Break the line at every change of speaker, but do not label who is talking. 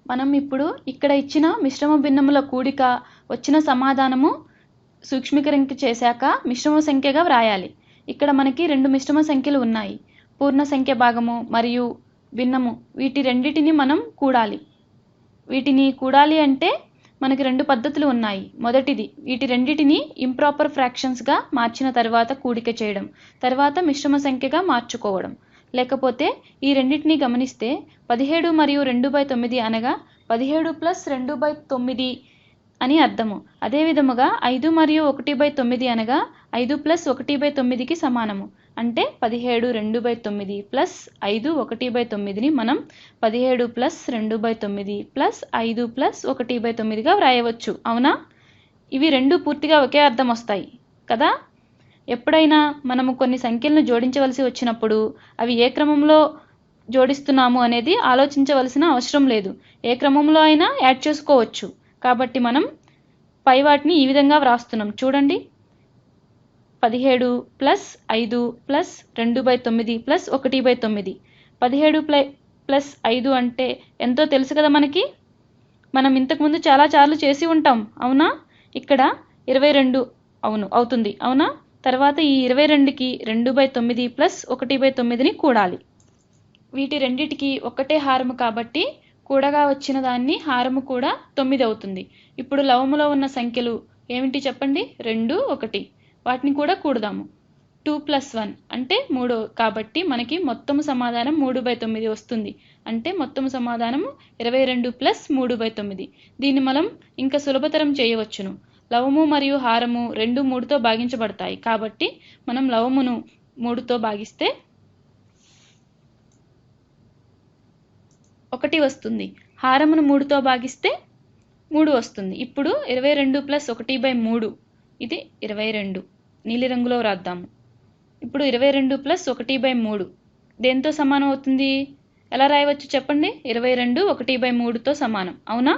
మనం ఇప్పుడు ఇక్కడ ఇచ్చిన మిశ్రమ భిన్నముల కూడిక వచ్చిన సమాధానము సూక్ష్మీకరణ చేశాక మిశ్రమ సంఖ్యగా వ్రాయాలి. ఇక్కడ మనకి రెండు మిశ్రమ సంఖ్యలు ఉన్నాయి, పూర్ణ సంఖ్య భాగము మరియు భిన్నము. వీటి రెండిటిని మనం కూడాలి. వీటిని కూడాలి అంటే మనకి రెండు పద్ధతులు ఉన్నాయి. మొదటిది, వీటి రెండిటిని ఇంప్రాపర్ ఫ్రాక్షన్స్గా మార్చిన తర్వాత కూడిక చేయడం, తర్వాత మిశ్రమ సంఖ్యగా మార్చుకోవడం. లేకపోతే ఈ రెండింటిని గమనిస్తే 17 మరియు 2/9 అనగా 17 + 2/9 అని అర్థము. అదే విధముగా 5 మరియు 1/9 అనగా 5 + 1/9కి సమానము. అంటే 17 2/9 ప్లస్ 5 1/9ని మనం 17 + 2/9 ప్లస్ 5 + 1/9గా వ్రాయవచ్చు. అవునా? ఇవి రెండు పూర్తిగా ఒకే అర్థం వస్తాయి కదా. ఎప్పుడైనా మనము కొన్ని సంఖ్యలను జోడించవలసి వచ్చినప్పుడు అవి ఏ క్రమంలో జోడిస్తున్నాము అనేది ఆలోచించవలసిన అవసరం లేదు. ఏ క్రమంలో అయినా యాడ్ చేసుకోవచ్చు. కాబట్టి మనం పై వాటిని ఈ విధంగా వ్రాస్తున్నాం. చూడండి, 17 + 5 + 2/9 + 1/9. 17 + 5 అంటే ఎంతో తెలుసు కదా మనకి. మనం ఇంతకుముందు చాలా సార్లు చేసి ఉంటాం. అవునా? ఇక్కడ 22 అవుతుంది. అవునా? తర్వాత ఈ 22కి 2/9 + 1/9ని కూడాలి. వీటి రెండిటికి ఒక్కటే హారము కాబట్టి కూడగా వచ్చిన దాన్ని హారము కూడా 9 అవుతుంది. ఇప్పుడు లవములో ఉన్న సంఖ్యలు ఏమిటి చెప్పండి? 2, 1. వాటిని కూడా కూడదాము. 2 + 1 అంటే 3 కాబట్టి మనకి మొత్తము సమాధానం 3/9 వస్తుంది. అంటే మొత్తము సమాధానము 22 + 3/9. దీన్ని మనం ఇంకా సులభతరం చేయవచ్చును. లవము మరియు హారము రెండు 3తో భాగించబడతాయి కాబట్టి మనం లవమును 3తో భాగిస్తే 1 వస్తుంది. హారమును 3తో భాగిస్తే 3 వస్తుంది. ఇప్పుడు 22 + 1/3 ఇది 22. నీలిరంగులో వ్రాద్దాము. ఇప్పుడు 22 + 1/3 దేంతో సమానం అవుతుంది? ఎలా రాయవచ్చు చెప్పండి? 22 1/3తో సమానం. అవునా?